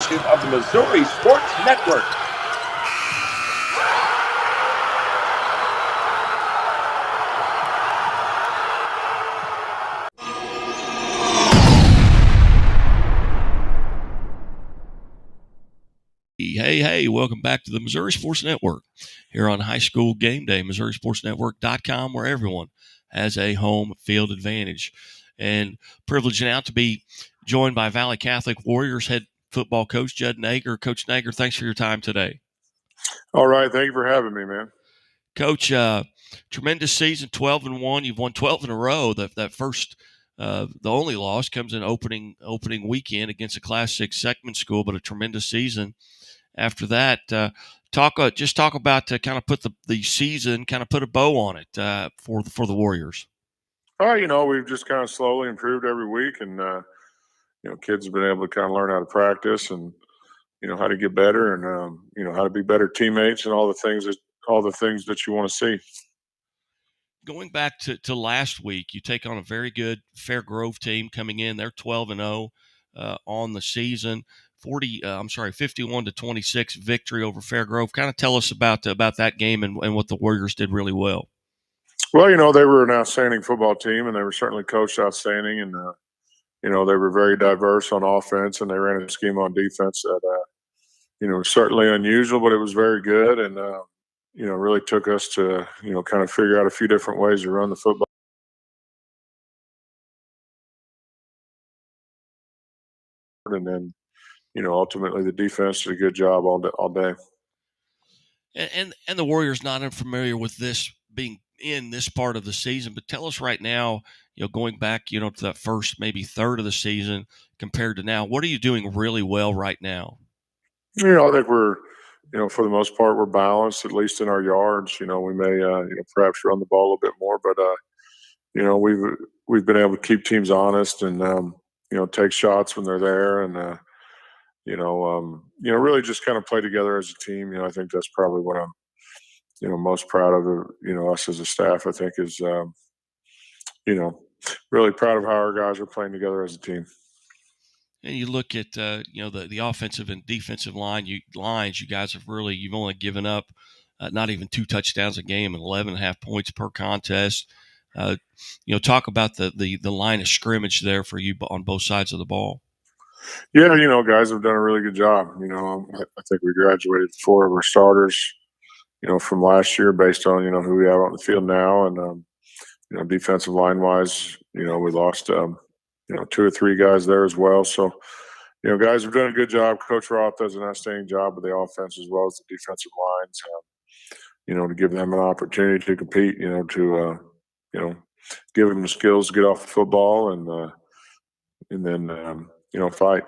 Of the Missouri Sports Network. Hey, welcome back to the Missouri Sports Network here on High School Game Day, MissouriSportsNetwork.com, where everyone has a home field advantage. And privileged now to be joined by Valle Catholic Warriors head football coach Judd Naeger. Coach Naeger, thanks for your time today. All right, thank you for having me, man. Coach, tremendous season, 12-1. You've won 12 in a row. That first, the only loss comes in opening weekend against a Class 6 Seckman school, but a tremendous season. After that, talk about kind of put the season, kind of put a bow on it for the Warriors. We've just kind of slowly improved every week, and kids have been able to kind of learn how to practice and how to get better, and how to be better teammates, and all the things that you want to see. Going back to last week, you take on a very good Fair Grove team coming in. They're 12-0 on the season. 51-26 victory over Fair Grove. Kind of tell us about that game and what the Warriors did really well. Well, they were an outstanding football team, and they were certainly coached outstanding, and they were very diverse on offense, and they ran a scheme on defense that was certainly unusual, but it was very good, and really took us to kind of figure out a few different ways to run the football. And then ultimately the defense did a good job all day. And the Warriors not unfamiliar with this being in this part of the season, but tell us right now, going back, to that first maybe third of the season compared to now, what are you doing really well right now? I think we're, for the most part, we're balanced, at least in our yards. We may, perhaps run the ball a little bit more, but we've been able to keep teams honest and take shots when they're there, and really just kind of play together as a team. I think that's probably what I'm, most proud of. Us as a staff, I think, is really proud of how our guys are playing together as a team. And you look at the offensive and defensive lines. You guys have you've only given up not even 2 touchdowns a game and 11.5 points per contest. Talk about the line of scrimmage there for you on both sides of the ball. Yeah, guys have done a really good job. I think we graduated 4 of our starters, from last year based on, who we have on the field now. And, defensive line wise, we lost, 2 or 3 guys there as well. So, guys have done a good job. Coach Roth does an outstanding job with the offense as well as the defensive lines, to give them an opportunity to compete, to give them the skills to get off the football and then, fight.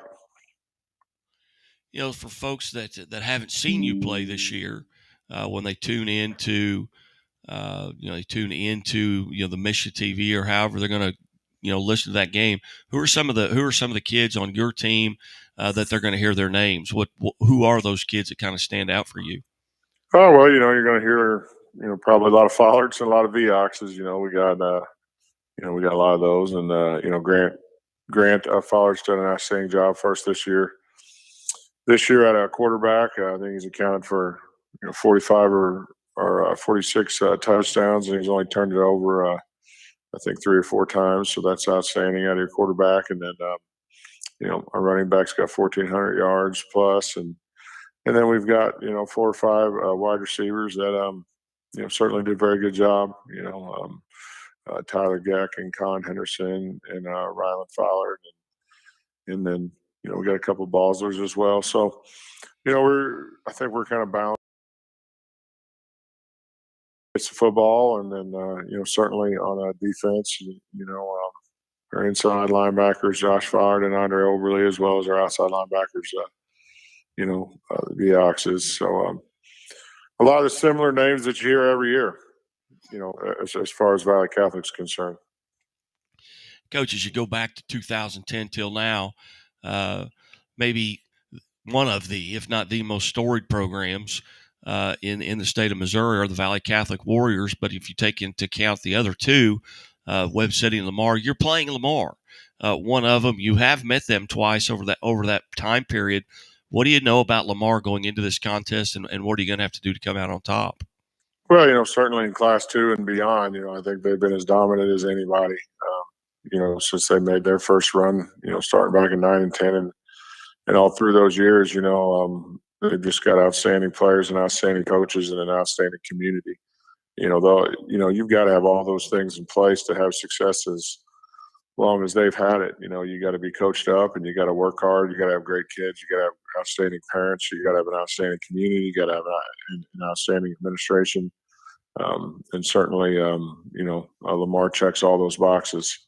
For folks that haven't seen you play this year, when they tune into the Mission TV or however they're going to listen to that game, who are some of the kids on your team that they're going to hear their names? Who are those kids that kind of stand out for you? Oh well, you're going to hear probably a lot of Follards and a lot of Vioxes. We got a lot of those, and Grant Follard's done an outstanding job for us this year. This year at a quarterback, I think he's accounted for 45 or 46 touchdowns, and he's only turned it over I think 3 or 4 times. So that's outstanding out of your quarterback. And then our running back's got 1,400 yards plus, and then we've got 4 or 5 wide receivers that certainly did a very good job. Tyler Geck and Con Henderson and Rylan Fowler, and then we got a couple of Ballslers as well. So I think we're kind of balanced. It's football, and then certainly on defense, our inside linebackers Josh Fowler and Andre Oberly, as well as our outside linebackers, the Oxes. So a lot of the similar names that you hear every year, as far as Valle Catholic's concerned. Coach, as you go back to 2010 till now, maybe one of the, if not the most storied programs in the state of Missouri are the Valle Catholic Warriors. But if you take into account the other 2, Webb City and Lamar, you're playing Lamar. One of them, you have met them twice over that time period. What do you know about Lamar going into this contest, and what are you going to have to do to come out on top? Well, certainly in Class 2 and beyond, I think they've been as dominant as anybody, since they made their first run, starting back in 9 and 10. And all through those years, they've just got outstanding players and outstanding coaches and an outstanding community. You've got to have all those things in place to have success as long as they've had it. You got to be coached up and you got to work hard. You got to have great kids. You got to have outstanding parents. You got to have an outstanding community. You got to have an outstanding administration. And certainly, Lamar checks all those boxes.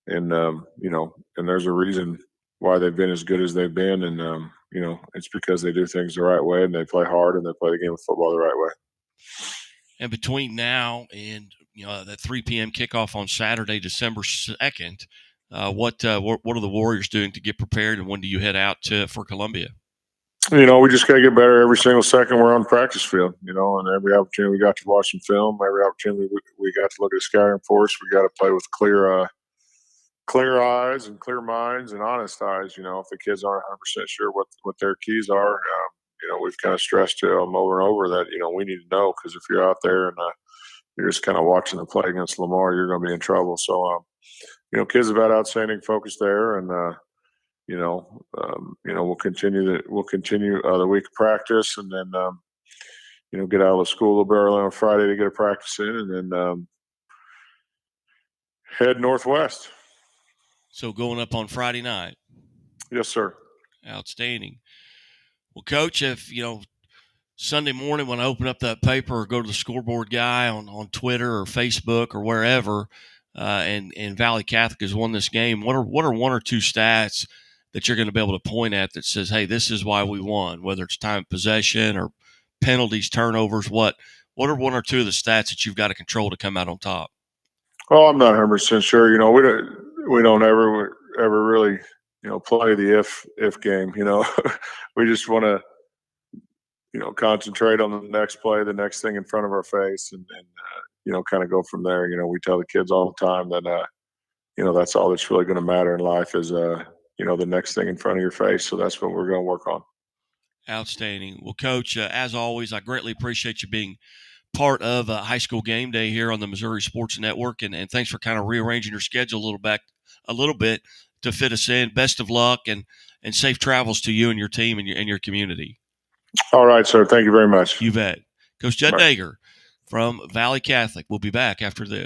And there's a reason why they've been as good as they've been. And, it's because they do things the right way and they play hard and they play the game of football the right way. And between now and that 3 p.m. kickoff on Saturday, December 2nd, what are the Warriors doing to get prepared, and when do you head out for Columbia? We just got to get better every single second we're on the practice field. And every opportunity we got to watch some film, every opportunity we got to look at a scouting report, we got to play with clear eyes and clear minds and honest eyes. If the kids aren't 100% sure what their keys are, we've kind of stressed to them over and over that, we need to know, because if you're out there and you're just kind of watching the play against Lamar, you're going to be in trouble. So, kids have had outstanding focus there, and we'll continue the week of practice, and then get out of the school a little bit early on Friday to get a practice in, and then head northwest. So going up on Friday night. Yes, sir. Outstanding. Well, Coach, if Sunday morning when I open up that paper or go to the scoreboard guy on Twitter or Facebook or wherever, and Valle Catholic has won this game, what are one or two stats that you're going to be able to point at that says, hey, this is why we won, whether it's time of possession or penalties, turnovers? What are one or two of the stats that you've got to control to come out on top? Oh, I'm not 100% sure. We don't ever really play the if game. We just want to concentrate on the next play, the next thing in front of our face, and kind of go from there. We tell the kids all the time that that's all that's really going to matter in life is the next thing in front of your face. So that's what we're going to work on. Outstanding. Well, Coach, as always, I greatly appreciate you being part of High School Game Day here on the Missouri Sports Network, and thanks for kind of rearranging your schedule a little bit to fit us in. Best of luck and safe travels to you and your team and your community. All right, sir. Thank you very much. You bet. Coach Judd Naeger from Valle Catholic. We'll be back after this.